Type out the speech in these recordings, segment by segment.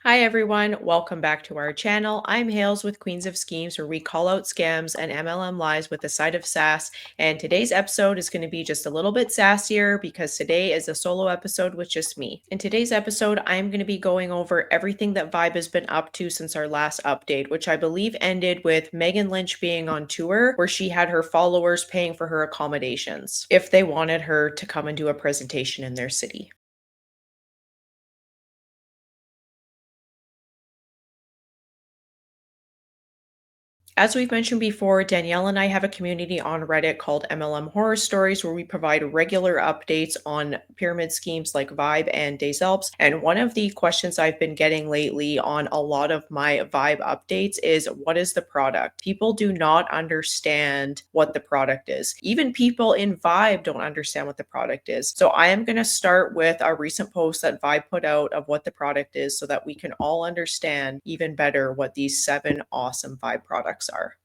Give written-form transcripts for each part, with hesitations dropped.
Hi everyone, welcome back to our channel. I'm Hales with Queens of Schemes, where we call out scams and MLM lies with a side of sass. And today's episode is going to be just a little bit sassier because today is a solo episode with just me. In today's episode, I'm going to be going over everything that Vibe has been up to since our last update, which I believe ended with Megan Lynch being on tour, where she had her followers paying for her accommodations if they wanted her to come and do a presentation in their city. As we've mentioned before, Danielle and I have a community on Reddit called MLM Horror Stories where we provide regular updates on pyramid schemes like Vibe and Des Alpes. And one of the questions I've been getting lately on a lot of my Vibe updates is what is the product? People do not understand what the product is. Even people in Vibe don't understand what the product is. So I am going to start with a recent post that Vibe put out of what the product is so that we can all understand even better what these 7 awesome Vibe products are.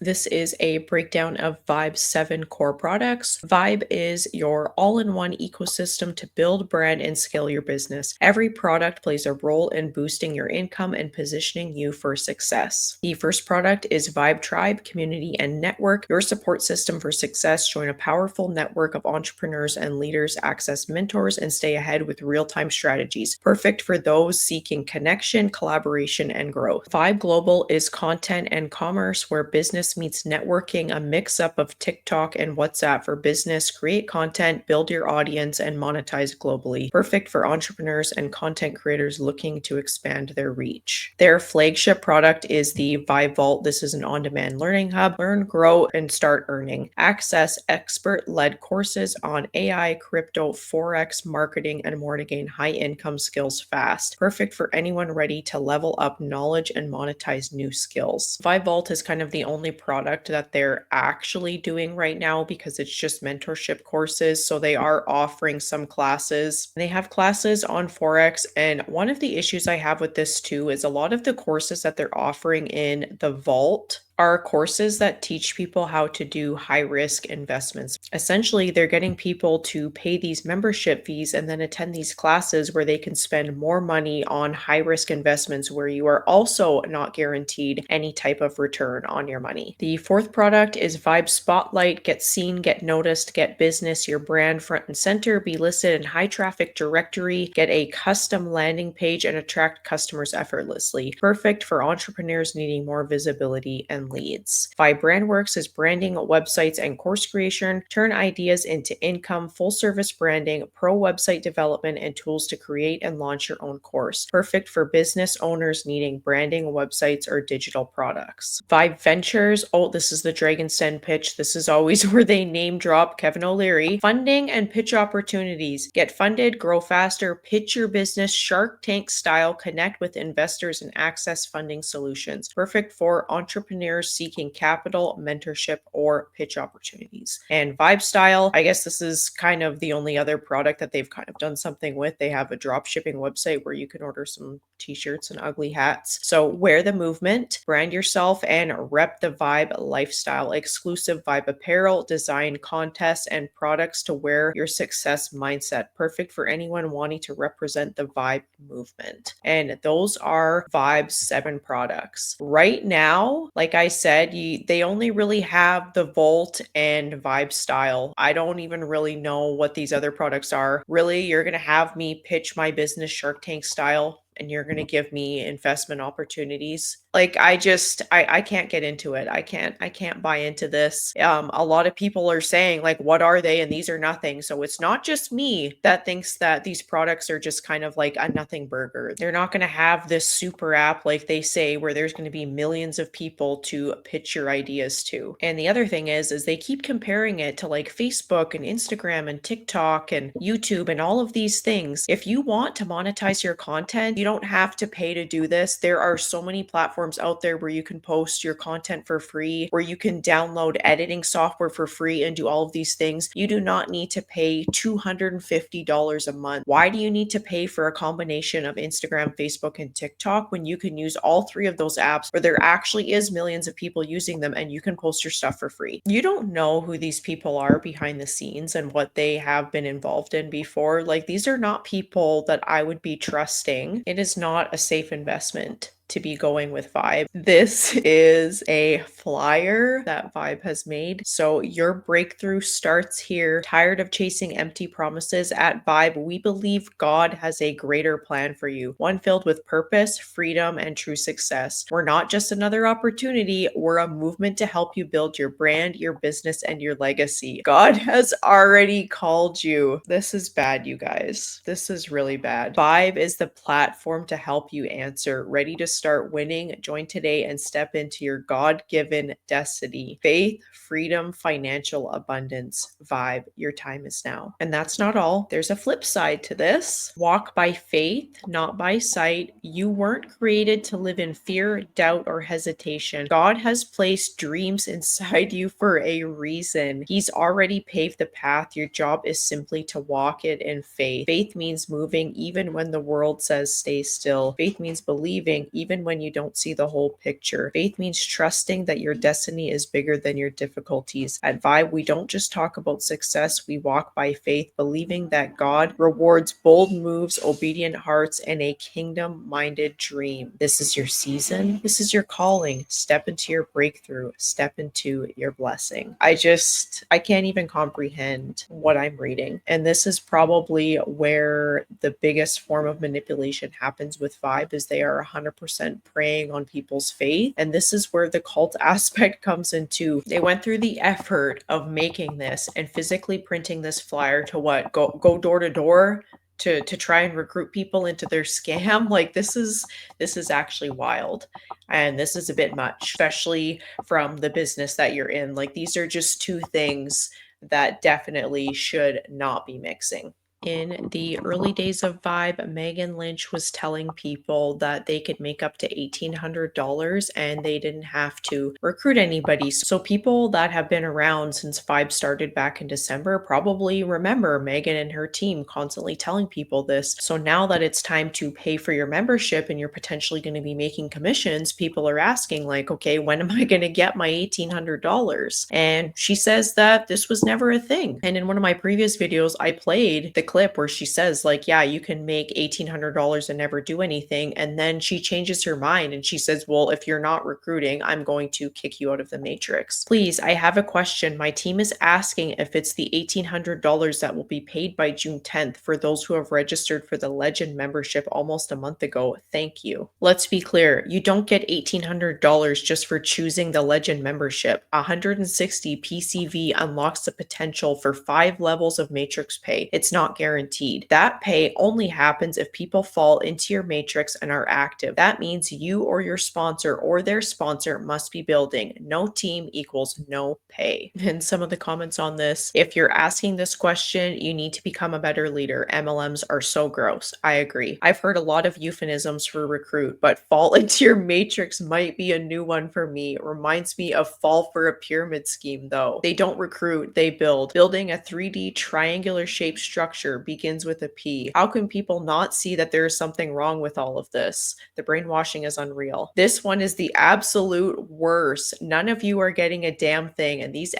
This is a breakdown of Vibe's 7 core products. Vibe is your all in one ecosystem to build, brand, and scale your business. Every product plays a role in boosting your income and positioning you for success. The first product is Vibe Tribe, Community and Network, your support system for success. Join a powerful network of entrepreneurs and leaders, access mentors, and stay ahead with real time strategies. Perfect for those seeking connection, collaboration, and growth. Vibe Global is content and commerce where business meets networking, a mix up of TikTok and WhatsApp for business. Create content, build your audience, and monetize globally. Perfect for entrepreneurs and content creators looking to expand their reach. Their flagship product is the Vibe Vault. This is an on-demand learning hub. Learn, grow, and start earning. Access expert-led courses on AI, crypto, forex, marketing, and more to gain high-income skills fast. Perfect for anyone ready to level up knowledge and monetize new skills. Vibe Vault is kind of the only product that they're actually doing right now because it's just mentorship courses. So they are offering some classes. They have classes on Forex. And one of the issues I have with this too is a lot of the courses that they're offering in the Vault are courses that teach people how to do high risk investments. Essentially, they're getting people to pay these membership fees and then attend these classes where they can spend more money on high risk investments where you are also not guaranteed any type of return on your money. The fourth product is Vibe Spotlight. Get seen, get noticed, get business, your brand front and center, be listed in high traffic directory, get a custom landing page, and attract customers effortlessly. Perfect for entrepreneurs needing more visibility and leads. Vibe BrandWorks is branding, websites, and course creation. Turn ideas into income, full service branding, pro website development, and tools to create and launch your own course. Perfect for business owners needing branding, websites, or digital products. Vibe Ventures. Oh, this is the Dragon's Den pitch. This is always where they name drop Kevin O'Leary. Funding and pitch opportunities. Get funded, grow faster, pitch your business Shark Tank style, connect with investors, and access funding solutions. Perfect for entrepreneurs seeking capital, mentorship, or pitch opportunities. And Vibe Style, I guess this is kind of the only other product that they've kind of done something with. They have a drop shipping website where you can order some t-shirts and ugly hats. So wear the movement, brand yourself, and rep the Vibe lifestyle. Exclusive Vibe apparel, design contests, and products to wear your success mindset. Perfect for anyone wanting to represent the Vibe movement. And those are Vibe's 7 products. Right now, like I said, they only really have the Volt and Vibe Style. I don't even really know what these other products are. Really, you're going to have me pitch my business Shark Tank style and you're going to give me investment opportunities. Like I can't get into it. I can't buy into this. A lot of people are saying like, what are they? And these are nothing. So it's not just me that thinks that these products are just kind of like a nothing burger. They're not going to have this super app like they say where there's going to be millions of people to pitch your ideas to. And the other thing is they keep comparing it to like Facebook and Instagram and TikTok and YouTube and all of these things. If you want to monetize your content, you don't have to pay to do this. There are so many platforms out there where you can post your content for free, where you can download editing software for free and do all of these things. You do not need to pay $250 a month. Why do you need to pay for a combination of Instagram, Facebook, and TikTok when you can use all 3 of those apps where there actually is millions of people using them and you can post your stuff for free? You don't know who these people are behind the scenes and what they have been involved in before. Like, these are not people that I would be trusting It is not a safe investment to be going with Vibe. This is a flyer that Vibe has made. So your breakthrough starts here. Tired of chasing empty promises? At Vibe, we believe God has a greater plan for you, one filled with purpose, freedom, and true success. We're not just another opportunity, we're a movement to help you build your brand, your business, and your legacy. God has already called you. This is bad, you guys. This is really bad. Vibe is the platform to help you answer. Ready to start winning? Join today and step into your God-given destiny. Faith, freedom, financial abundance. Vibe, your time is now. And that's not all. There's a flip side to this. Walk by faith, not by sight. You weren't created to live in fear, doubt, or hesitation. God has placed dreams inside you for a reason. He's already paved the path. Your job is simply to walk it in faith. Faith means moving even when the world says stay still. Faith means believing even when you don't see the whole picture. Faith means trusting that your destiny is bigger than your difficulties. At Vibe, we don't just talk about success, we walk by faith, believing that God rewards bold moves, obedient hearts, and a kingdom-minded dream. This is your season. This is your calling. Step into your breakthrough. Step into your blessing. I can't even comprehend what I'm reading. And this is probably where the biggest form of manipulation happens with Vibe, is they are 100% preying on people's faith. And this is where the cult aspect comes into. They went through the effort of making this and physically printing this flyer to what? Go door to door to try and recruit people into their scam. Like this is actually wild. And this is a bit much, especially from the business that you're in. Like these are just two things that definitely should not be mixing. In the early days of Vibe, Megan Lynch was telling people that they could make up to $1,800 and they didn't have to recruit anybody. So people that have been around since Vibe started back in December probably remember Megan and her team constantly telling people this. So now that it's time to pay for your membership and you're potentially going to be making commissions, people are asking like, okay, when am I going to get my $1,800? And she says that this was never a thing. And in one of my previous videos, I played the clip where she says like, yeah, you can make $1,800 and never do anything. And then she changes her mind and she says, well, if you're not recruiting, I'm going to kick you out of the matrix. Please, I have a question. My team is asking if it's the $1,800 that will be paid by June 10th for those who have registered for the Legend membership almost a month ago. Thank you. Let's be clear. You don't get $1,800 just for choosing the Legend membership. 160 PCV unlocks the potential for 5 levels of matrix pay. It's not guaranteed. That pay only happens if people fall into your matrix and are active. That means you or your sponsor or their sponsor must be building. No team equals no pay. And some of the comments on this, if you're asking this question, you need to become a better leader. MLMs are so gross. I agree. I've heard a lot of euphemisms for recruit, but fall into your matrix might be a new one for me. It reminds me of fall for a pyramid scheme though. They don't recruit, they build. Building a 3D triangular shaped structure begins with a P. How can people not see that there is something wrong with all of this? The brainwashing is unreal. This one is the absolute worst. None of you are getting a damn thing, and these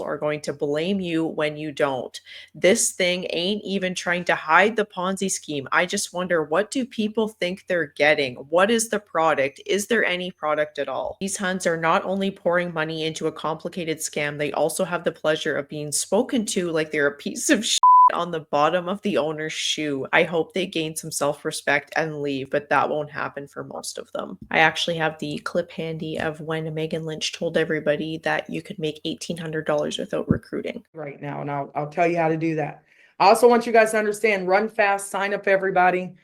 are going to blame you when you don't. This thing ain't even trying to hide the Ponzi scheme. I just wonder, what do people think they're getting? What is the product? Is there any product at all? These Huns are not only pouring money into a complicated scam, they also have the pleasure of being spoken to like they're a piece of shit on the bottom of the owner's shoe. I hope they gain some self-respect and leave, but that won't happen for most of them. I actually have the clip handy of when Megan Lynch told everybody that you could make $1,800 without recruiting. Right now, and I'll tell you how to do that. I also want you guys to understand, run fast, sign up everybody,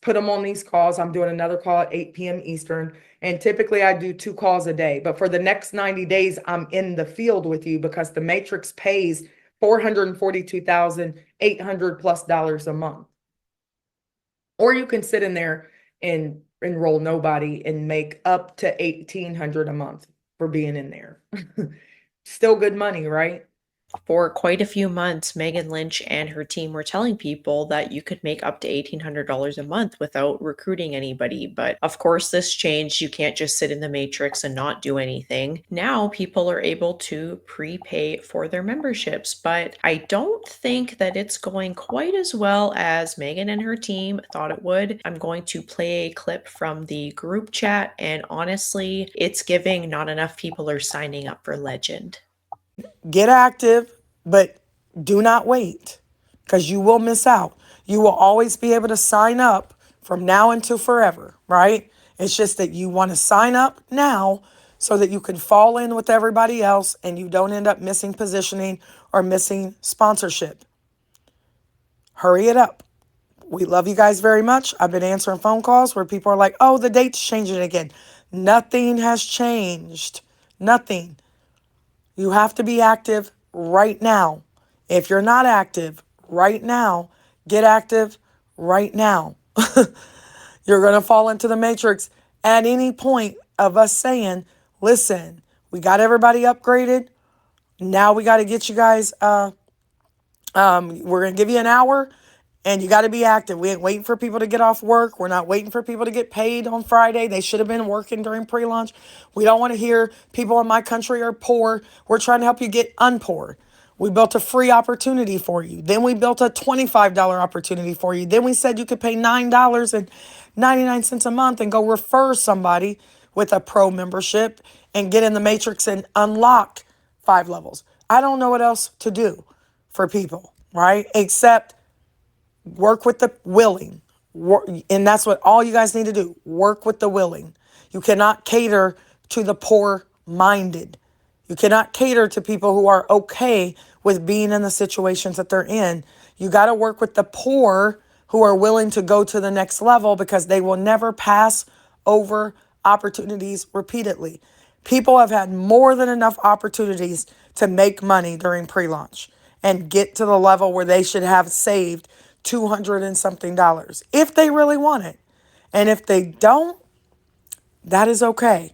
put them on these calls. I'm doing another call at 8 p.m. Eastern, and typically I do 2 calls a day. But for the next 90 days, I'm in the field with you because the Matrix pays $442,800+ a month. Or you can sit in there and enroll nobody and make up to $1,800 a month for being in there. Still good money, right? For quite a few months, Megan Lynch and her team were telling people that you could make up to $1,800 a month without recruiting anybody. But of course, this changed. You can't just sit in the matrix and not do anything. Now, people are able to prepay for their memberships, but I don't think that it's going quite as well as Megan and her team thought it would. I'm going to play a clip from the group chat, and honestly, it's giving not enough people are signing up for Legend. Get active, but do not wait because you will miss out. You will always be able to sign up from now until forever, right? It's just that you want to sign up now so that you can fall in with everybody else and you don't end up missing positioning or missing sponsorship. Hurry it up. We love you guys very much. I've been answering phone calls where people are like, oh, the date's changing again. Nothing has changed. Nothing. You have to be active right now. If you're not active right now, get active right now. You're going to fall into the matrix at any point of us saying, listen, we got everybody upgraded. Now we got to get you guys, we're going to give you an hour and you got to be active. We ain't waiting for people to get off work. We're not waiting for people to get paid on Friday. They should have been working during pre-launch. We don't want to hear people in my country are poor. We're trying to help you get unpoor. We built a free opportunity for you. Then we built a $25 opportunity for you. Then we said you could pay $9.99 a month and go refer somebody with a pro membership and get in the matrix and unlock 5 levels. I don't know what else to do for people, right? Except work with the willing. And that's what all you guys need to do. Work with the willing. You cannot cater to the poor minded. You cannot cater to people who are okay with being in the situations that they're in. You got to work with the poor who are willing to go to the next level because they will never pass over opportunities repeatedly. People have had more than enough opportunities to make money during pre-launch and get to the level where they should have saved 200 and something dollars if they really want it. And if they don't, that is okay.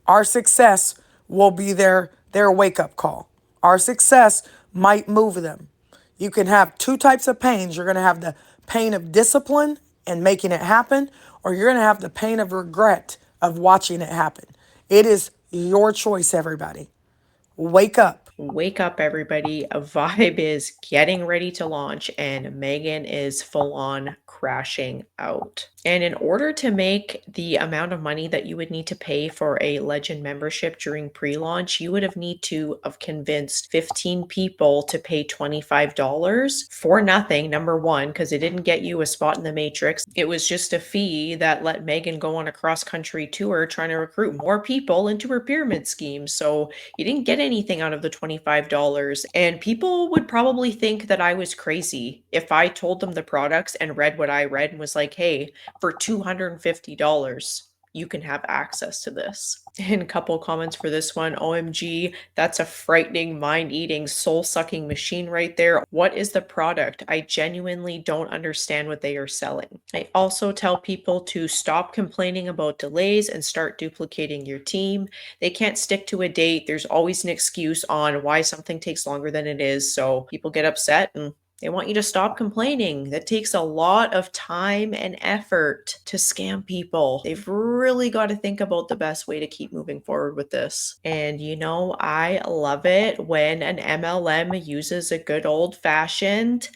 Our success will be their wake up call. Our success might move them. You can have 2 types of pains. You're going to have the pain of discipline and making it happen, or you're going to have the pain of regret of watching it happen. It is your choice, everybody. Wake up. Wake up, everybody. A Vibe is getting ready to launch, and Megan is full on crashing out. And in order to make the amount of money that you would need to pay for a Legend membership during pre-launch, you would have convinced 15 people to pay $25 for nothing, number one, because it didn't get you a spot in the matrix. It was just a fee that let Megan go on a cross-country tour trying to recruit more people into her pyramid scheme. So you didn't get anything out of the $25. And people would probably think that I was crazy if I told them the products and read what I read and was like, hey, for $250, you can have access to this. And a couple comments for this one. OMG, that's a frightening, mind-eating, soul-sucking machine right there. What is the product? I genuinely don't understand what they are selling. I also tell people to stop complaining about delays and start duplicating your team. They can't stick to a date. There's always an excuse on why something takes longer than it is. So people get upset and they want you to stop complaining. That takes a lot of time and effort to scam people. They've really got to think about the best way to keep moving forward with this. And I love it when an MLM uses a good old fashioned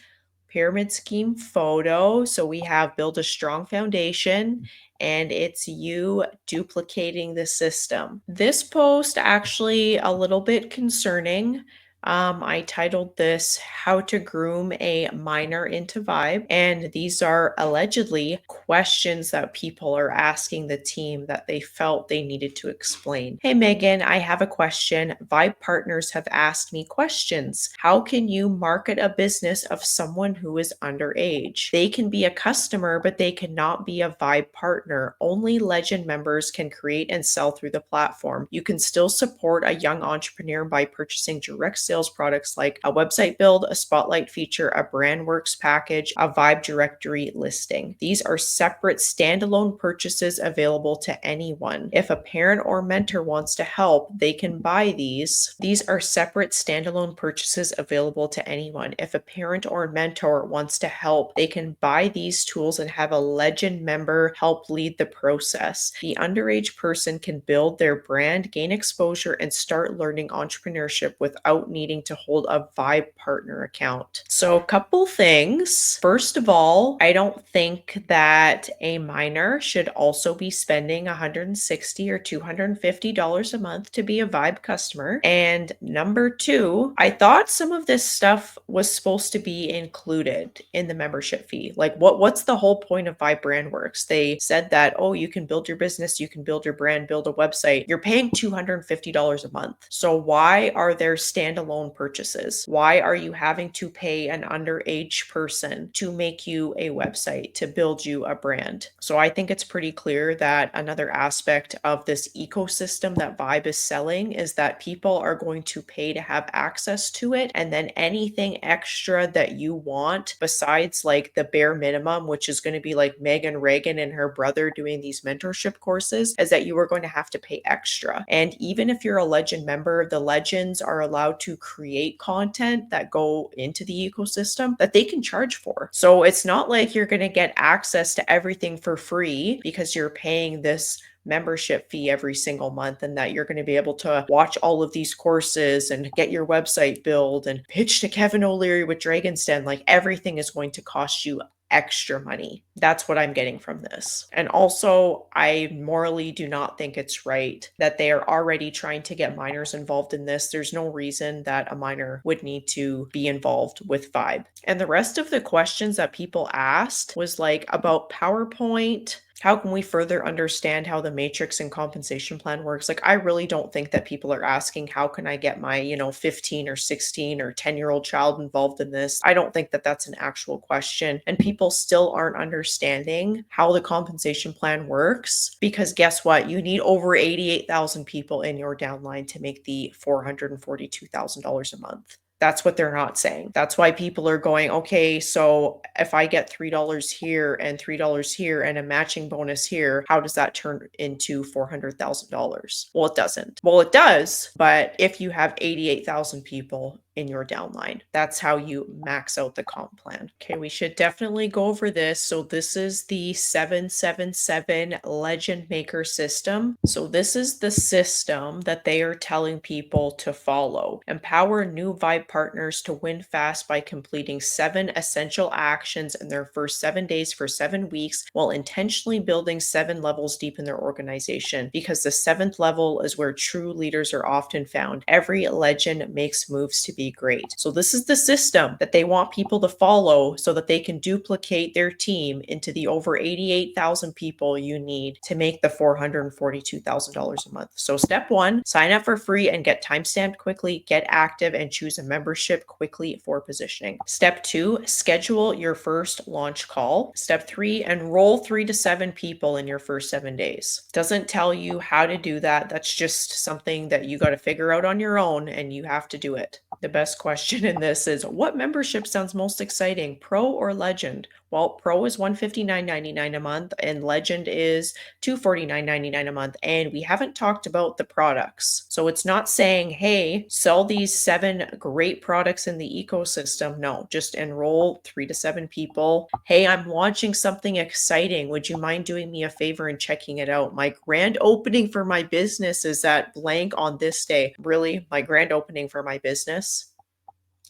pyramid scheme photo. So we have build a strong foundation and it's you duplicating the system. This post actually a little bit concerning. I titled this How to Groom a Minor into Vibe. And these are allegedly questions that people are asking the team that they felt they needed to explain. Hey, Megan, I have a question. Vibe partners have asked me questions. How can you market a business of someone who is underage? They can be a customer, but they cannot be a Vibe partner. Only Legend members can create and sell through the platform. You can still support a young entrepreneur by purchasing direct sales products like a website build, a spotlight feature, a BrandWorks package, a Vibe directory listing. These are separate standalone purchases available to anyone. If a parent or mentor wants to help, they can buy these. These are separate standalone purchases available to anyone. If a parent or mentor wants to help, they can buy these tools and have a legend member help lead the process. The underage person can build their brand, gain exposure, and start learning entrepreneurship without needing to hold a Vibe partner account. So, a couple things. First of all, I don't think that a minor should also be spending $160 or $250 a month to be a Vibe customer. And number two, I thought some of this stuff was supposed to be included in the membership fee. Like what's the whole point of Vibe BrandWorks? They said that, oh, you can build your business, you can build your brand, build a website. You're paying $250 a month. So why are there standalone purchases? Why are you having to pay an underage person to make you a website, to build you a brand? So I think it's pretty clear that another aspect of this ecosystem that Vibe is selling is that people are going to pay to have access to it. And then anything extra that you want, besides like the bare minimum, which is going to be like Megan Reagan and her brother doing these mentorship courses, is that you are going to have to pay extra. And even if you're a legend member, the legends are allowed to create content that go into the ecosystem that they can charge for. So it's not like you're going to get access to everything for free because you're paying this membership fee every single month, and that you're going to be able to watch all of these courses and get your website built and pitch to Kevin O'Leary with Dragon's Den. Like everything is going to cost you extra money. That's what I'm getting from this. And also, I morally do not think it's right that they are already trying to get minors involved in this. There's no reason that a minor would need to be involved with Vibe. And the rest of the questions that people asked was like about PowerPoint. How can we further understand how the matrix and compensation plan works? Like, I really don't think that people are asking, how can I get my, 15 or 16 or 10-year-old child involved in this? I don't think that that's an actual question. And people still aren't understanding how the compensation plan works, because guess what? You need over 88,000 people in your downline to make the $442,000 a month. That's what they're not saying. That's why people are going, okay, so if I get $3 here and $3 here and a matching bonus here, how does that turn into $400,000? Well, it doesn't. Well, it does, but if you have 88,000 people in your downline, that's how you max out the comp plan. Okay, we should definitely go over this. So this is the 777 Legend Maker system. So this is the system that they are telling people to follow. Empower new Vibe partners to win fast by completing 7 essential actions in their first 7 days for 7 weeks, while intentionally building 7 levels deep in their organization, because the 7th level is where true leaders are often found. Every legend makes moves to be great. So this is the system that they want people to follow so that they can duplicate their team into the over 88,000 people you need to make the $442,000 a month. So step 1, sign up for free and get timestamped quickly, get active, and choose a membership quickly for positioning. Step 2, schedule your first launch call. Step 3, enroll 3 to 7 people in your first 7 days. Doesn't tell you how to do that. That's just something that you got to figure out on your own, and you have to do it. The best question in this is, what membership sounds most exciting, Pro or Legend? Well, Pro is $159.99 a month and Legend is $249.99 a month. And we haven't talked about the products. So it's not saying, hey, sell these 7 great products in the ecosystem. No, just enroll 3 to 7 people. Hey, I'm launching something exciting. Would you mind doing me a favor and checking it out? My grand opening for my business is at blank on this day. Really? My grand opening for my business?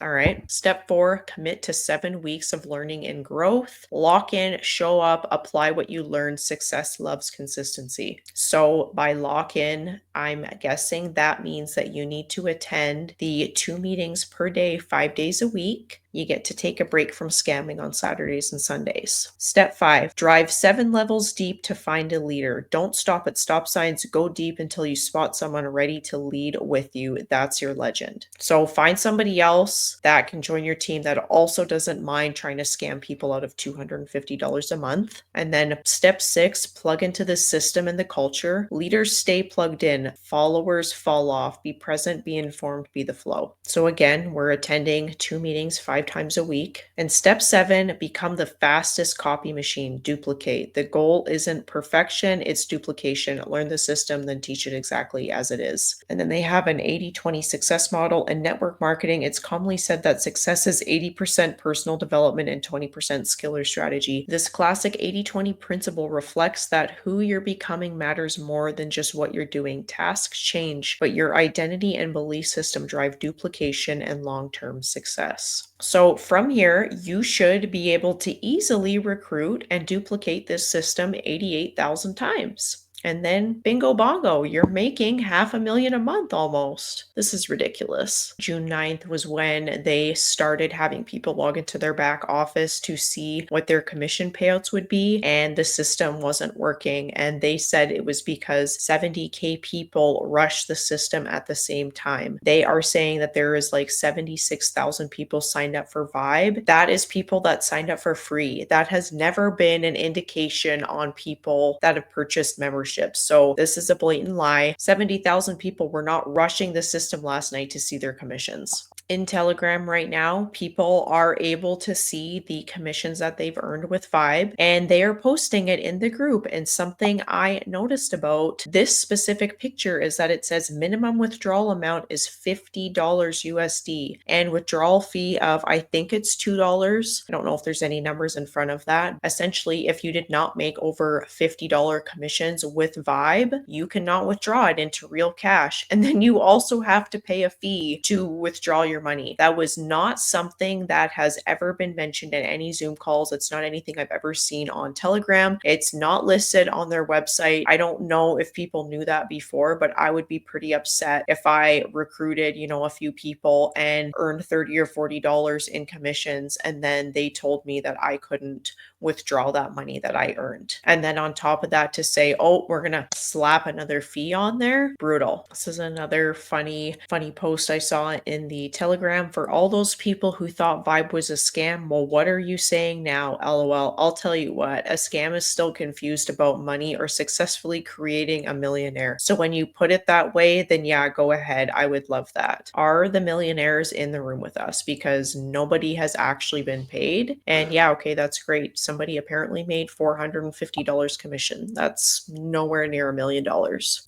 All right. Step 4, commit to 7 weeks of learning and growth. Lock in, show up, apply what you learned. Success loves consistency. So by lock in, I'm guessing that means that you need to attend the 2 meetings per day, 5 days a week. You get to take a break from scamming on Saturdays and Sundays. Step 5, drive 7 levels deep to find a leader. Don't stop at stop signs, go deep until you spot someone ready to lead with you. That's your legend. So find somebody else that can join your team that also doesn't mind trying to scam people out of $250 a month. And then step 6, plug into the system and the culture. Leaders stay plugged in, followers fall off. Be present, be informed, be the flow. So again, we're attending 2 meetings 5 times a week. And step 7, become the fastest copy machine. Duplicate. The goal isn't perfection, it's duplication. Learn the system, then teach it exactly as it is. And then they have an 80-20 success model. In network marketing, it's commonly said that success is 80% personal development and 20% skill or strategy. This classic 80-20 principle reflects that who you're becoming matters more than just what you're doing. Tasks change, but your identity and belief system drive duplication and long-term success. So from here, you should be able to easily recruit and duplicate this system 88,000 times. And then bingo bongo, you're making $500,000 a month almost. This is ridiculous. June 9th was when they started having people log into their back office to see what their commission payouts would be, and the system wasn't working. And they said it was because 70K people rushed the system at the same time. They are saying that there is like 76,000 people signed up for Vibe. That is people that signed up for free. That has never been an indication on people that have purchased memberships. So this is a blatant lie. 70,000 people were not rushing the system last night to see their commissions. In Telegram right now, people are able to see the commissions that they've earned with Vibe, and they are posting it in the group. And something I noticed about this specific picture is that it says minimum withdrawal amount is $50 USD and withdrawal fee of, I think it's $2. I don't know if there's any numbers in front of that. Essentially, if you did not make over $50 commissions with Vibe, you cannot withdraw it into real cash. And then you also have to pay a fee to withdraw your money. That was not something that has ever been mentioned in any Zoom calls. It's not anything I've ever seen on Telegram. It's not listed on their website. I don't know if people knew that before, but I would be pretty upset if I recruited, a few people and earned $30 or $40 in commissions, and then they told me that I couldn't withdraw that money that I earned. And then on top of that, to say, oh, we're gonna slap another fee on there. Brutal. This is another funny post I saw in the Telegram. For all those people who thought Vibe was a scam, well, what are you saying now? LOL. I'll tell you what, a scam is still confused about money or successfully creating a millionaire. So when you put it that way, then yeah, go ahead. I would love that. Are the millionaires in the room with us? Because nobody has actually been paid. And yeah, okay, that's great. Somebody apparently made $450 commission. That's nowhere near $1 million.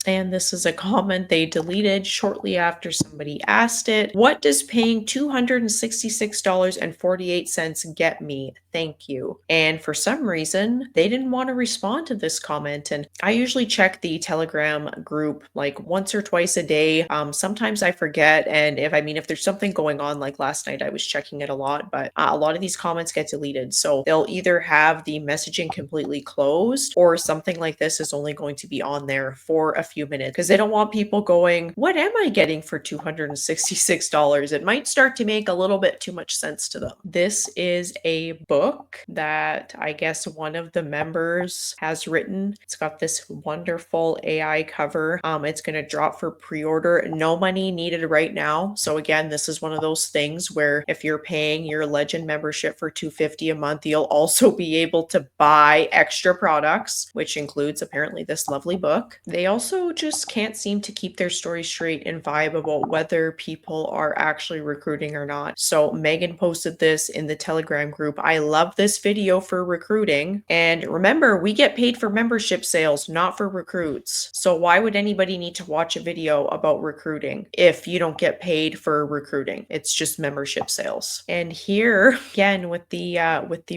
And this is a comment they deleted shortly after somebody asked it. What does paying $266.48 get me? Thank you. And for some reason, they didn't want to respond to this comment. And I usually check the Telegram group like once or twice a day. Sometimes I forget. And if there's something going on, like last night, I was checking it a lot, but a lot of these comments get deleted. So they'll either have the messaging completely closed, or something like this is only going to be on there for a few minutes because they don't want people going, what am I getting for $266? It might start to make a little bit too much sense to them. This is a book that I guess one of the members has written. It's got this wonderful AI cover. It's going to drop for pre-order. No money needed right now. So again, this is one of those things where if you're paying your Legend membership for $250 a month, you'll also be able to buy extra products, which includes apparently this lovely book. They also just can't seem to keep their story straight and Vibe about whether people are actually recruiting or not. So Megan posted this in the Telegram group. I love this video for recruiting. And remember, we get paid for membership sales, not for recruits. So why would anybody need to watch a video about recruiting if you don't get paid for recruiting? It's just membership sales. And here again with the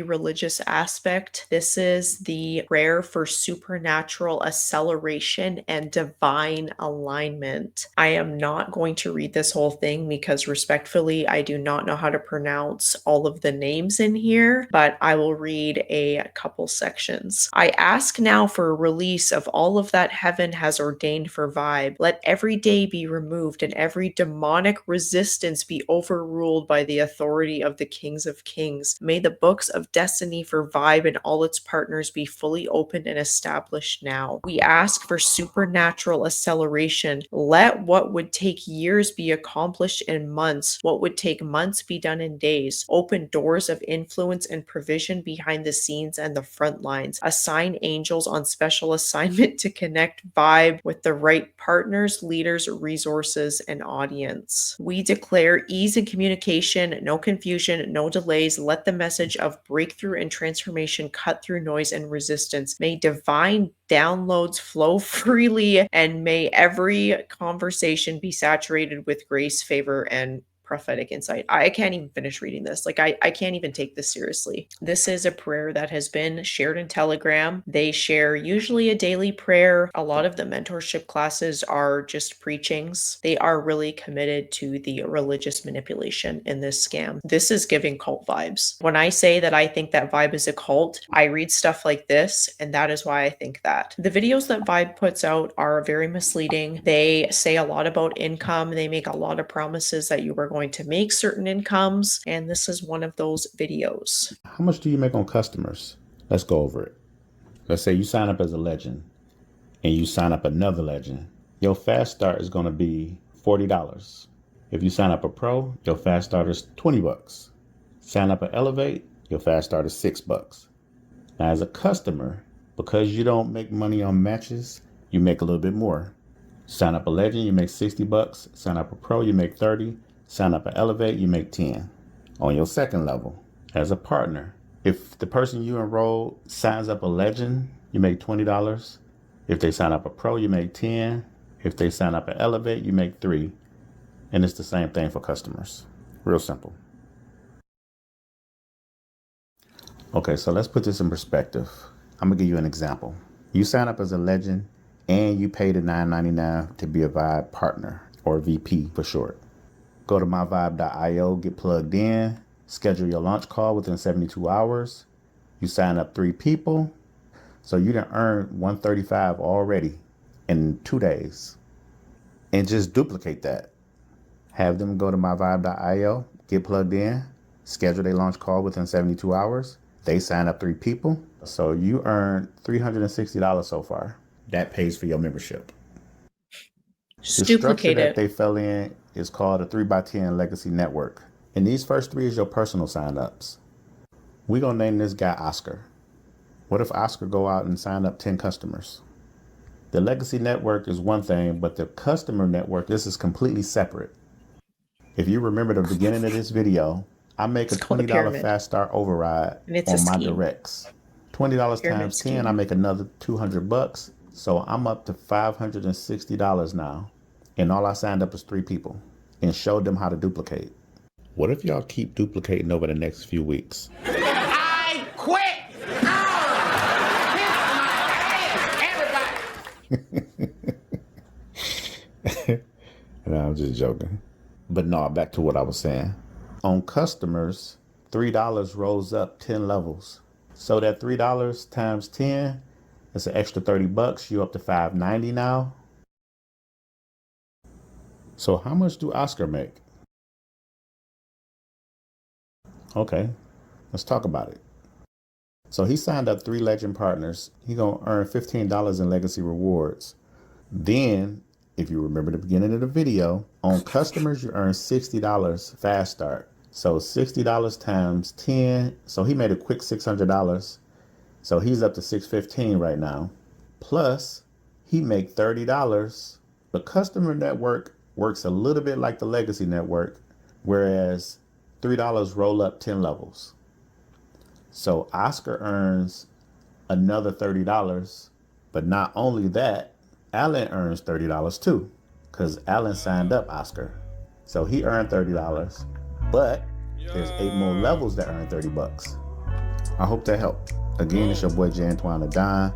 religious aspect, this is the prayer for supernatural acceleration and divine alignment. I am not going to read this whole thing because respectfully, I do not know how to pronounce all of the names in here, but I will read a couple sections. I ask now for a release of all of that heaven has ordained for Vibe. Let every day be removed and every demonic resistance be overruled by the authority of the kings of kings. May the books of destiny for Vibe and all its partners be fully opened and established now. We ask for supernatural acceleration. Let what would take years be accomplished in months, what would take months be done in days. Open doors of influence and provision behind the scenes and the front lines. Assign angels on special assignment to connect Vibe with the right partners, leaders, resources, and audience. We declare ease in communication, no confusion, no delays. Let the message of breakthrough and transformation cut through noise and resistance. May divine downloads flow freely, and may every conversation be saturated with grace, favor, and prophetic insight. I can't even finish reading this. Like, I can't even take this seriously. This is a prayer that has been shared in Telegram. They share usually a daily prayer. A lot of the mentorship classes are just preachings. They are really committed to the religious manipulation in this scam. This is giving cult vibes. When I say that I think that Vibe is a cult, I read stuff like this, and that is why I think that. The videos that Vibe puts out are very misleading. They say a lot about income. They make a lot of promises that you are going to make certain incomes, and this is one of those videos. How much do you make on customers? Let's go over it. Let's say you sign up as a legend and you sign up another legend. Your fast start is going to be $40. If you sign up a pro, your fast start is $20. Sign up an elevate, your fast start is $6. Now as a customer, because you don't make money on matches, you make a little bit more. Sign up a legend, you make $60. Sign up a pro, you make $30. Sign up an elevate, you make $10. On your second level, as a partner, if the person you enroll signs up a legend, you make $20. If they sign up a pro, you make $10. If they sign up an elevate, you make $3. And it's the same thing for customers. Real simple. Okay, so let's put this in perspective. I'm gonna give you an example. You sign up as a legend and you pay the $9.99 to be a Vibe partner, or VP for short. Go to myvibe.io, get plugged in, schedule your launch call within 72 hours. You sign up 3 people, so you done earned $135 already in 2 days. And just duplicate that. Have them go to myvibe.io, get plugged in, schedule their launch call within 72 hours. They sign up 3 people, so you earn $360 so far. That pays for your membership. Just The structure duplicate that it. they fell in is called a 3x10 legacy network. And these first 3 is your personal signups. We're going to name this guy Oscar. What if Oscar go out and sign up 10 customers? The legacy network is one thing, but the customer network, this is completely separate. If you remember the beginning of this video, I make a It's called a $20 pyramid, fast start override and it's a on my scheme. directs. $20 Pyramid times 10, I scheme. make another $200. So I'm up to $560 now. And all I signed up is 3 people and showed them how to duplicate. What if y'all keep duplicating over the next few weeks? I quit! No, I'm just joking. But no, back to what I was saying. On customers, $3 rolls up 10 levels. So that $3 times 10, it's an extra $30. You're up to $590 now. So how much do Oscar make? Okay, let's talk about it. So he signed up 3 legend partners. He gonna earn $15 in legacy rewards. Then, if you remember the beginning of the video, on customers, you earn $60 fast start. So $60 times 10. So he made a quick $600. So he's up to $615 right now. Plus, he make $30. The customer network works a little bit like the legacy network, whereas $3 roll up 10 levels. So Oscar earns another $30. But not only that, Alan earns $30 too, because Alan signed up Oscar. So he earned $30, but there's 8 more levels that earn $30. I hope that helped. Again, it's your boy J. Antoine Adon.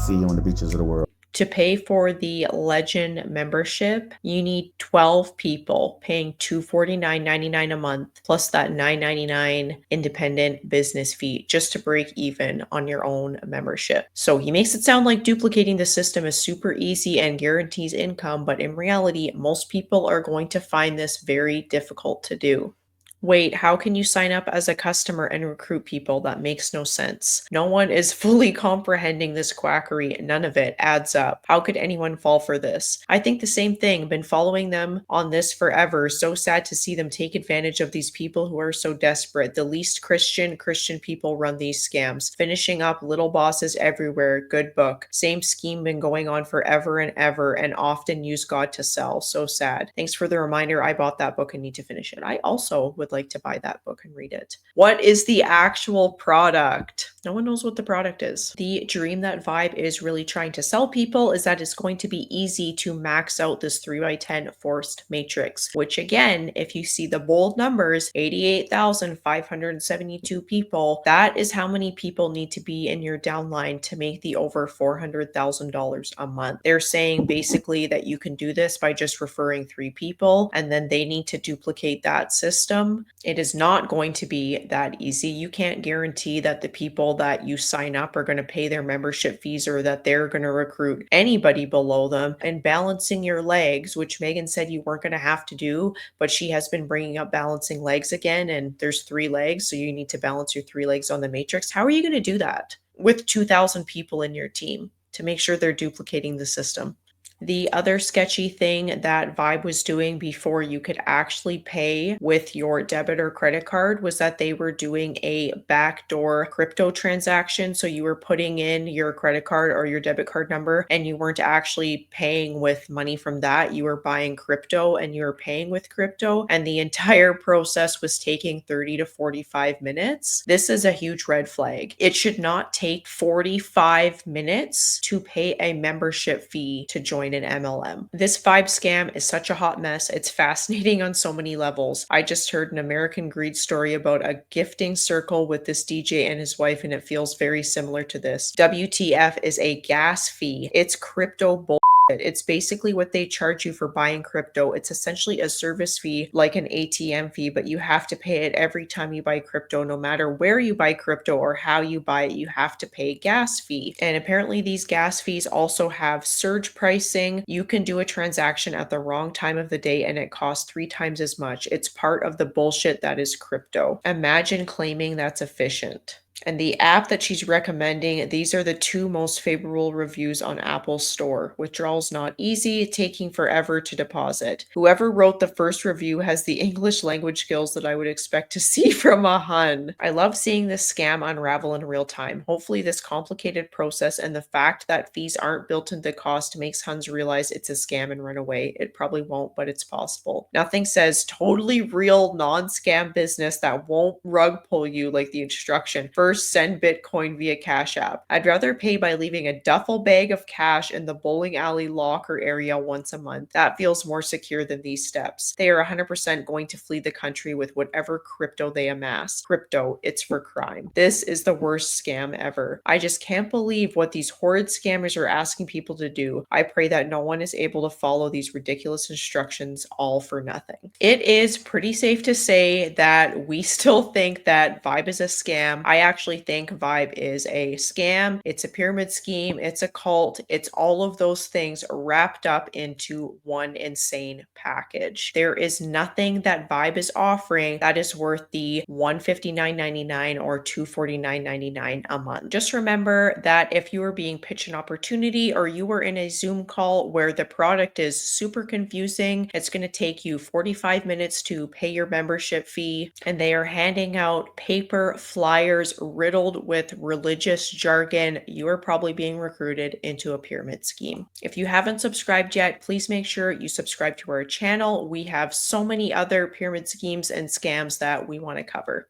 See you on the beaches of the world. To pay for the Legend membership, you need 12 people paying $249.99 a month plus that $9.99 independent business fee just to break even on your own membership. So he makes it sound like duplicating the system is super easy and guarantees income, but in reality, most people are going to find this very difficult to do. Wait, how can you sign up as a customer and recruit people? That makes no sense. No one is fully comprehending this quackery. None of it adds up. How could anyone fall for this? I think the same thing. Been following them on this forever. So sad to see them take advantage of these people who are so desperate. The least Christian people run these scams. Finishing up little bosses everywhere. Good book. Same scheme been going on forever and ever, and often use God to sell. So sad. Thanks for the reminder. I bought that book and need to finish it. I also would like to buy that book and read it. What is the actual product? No one knows what the product is. The dream that Vibe is really trying to sell people is that it's going to be easy to max out this 3x10 forced matrix, which again, if you see the bold numbers, 88,572 people, that is how many people need to be in your downline to make the over $400,000 a month. They're saying basically that you can do this by just referring 3 people, and then they need to duplicate that system. It is not going to be that easy. You can't guarantee that the people that you sign up are going to pay their membership fees or that they're going to recruit anybody below them. And balancing your legs, which Megan said you weren't going to have to do, but she has been bringing up balancing legs again, and there's 3 legs, so you need to balance your 3 legs on the matrix. How are you going to do that with 2,000 people in your team to make sure they're duplicating the system? The other sketchy thing that Vibe was doing before you could actually pay with your debit or credit card was that they were doing a backdoor crypto transaction. So you were putting in your credit card or your debit card number, and you weren't actually paying with money from that. You were buying crypto and you were paying with crypto, and the entire process was taking 30 to 45 minutes. This is a huge red flag. It should not take 45 minutes to pay a membership fee to join an MLM. This Vibe scam is such a hot mess. It's fascinating on so many levels. I just heard an American Greed story about a gifting circle with this DJ and his wife, and it feels very similar to this. WTF is a gas fee. It's crypto bull. It's basically what they charge you for buying crypto. It's essentially a service fee like an ATM fee, but you have to pay it every time you buy crypto. No matter where you buy crypto or how you buy it, you have to pay a gas fee. And apparently these gas fees also have surge pricing. You can do a transaction at the wrong time of the day and it costs 3 times as much. It's part of the bullshit that is crypto. Imagine claiming that's efficient. And the app that she's recommending, these are the 2 most favorable reviews on Apple's store. Withdrawal's not easy, taking forever to deposit. Whoever wrote the first review has the English language skills that I would expect to see from a Hun. I love seeing this scam unravel in real time. Hopefully this complicated process and the fact that fees aren't built into the cost makes Huns realize it's a scam and run away. It probably won't, but it's possible. Nothing says totally real non-scam business that won't rug pull you like the instruction. First, send Bitcoin via Cash App. I'd rather pay by leaving a duffel bag of cash in the bowling alley locker area once a month. That feels more secure than these steps. They are 100% going to flee the country with whatever crypto they amass. Crypto, it's for crime. This is the worst scam ever. I just can't believe what these horrid scammers are asking people to do. I pray that no one is able to follow these ridiculous instructions all for nothing. It is pretty safe to say that we still think that Vibe is a scam. I actually think Vibe is a scam. It's a pyramid scheme. It's a cult. It's all of those things wrapped up into one insane package. There is nothing that Vibe is offering that is worth the $159.99 or $249.99 a month. Just remember that if you are being pitched an opportunity or you were in a Zoom call where the product is super confusing, it's going to take you 45 minutes to pay your membership fee, and they are handing out paper flyers riddled with religious jargon, you are probably being recruited into a pyramid scheme. If you haven't subscribed yet, please make sure you subscribe to our channel. We have so many other pyramid schemes and scams that we want to cover.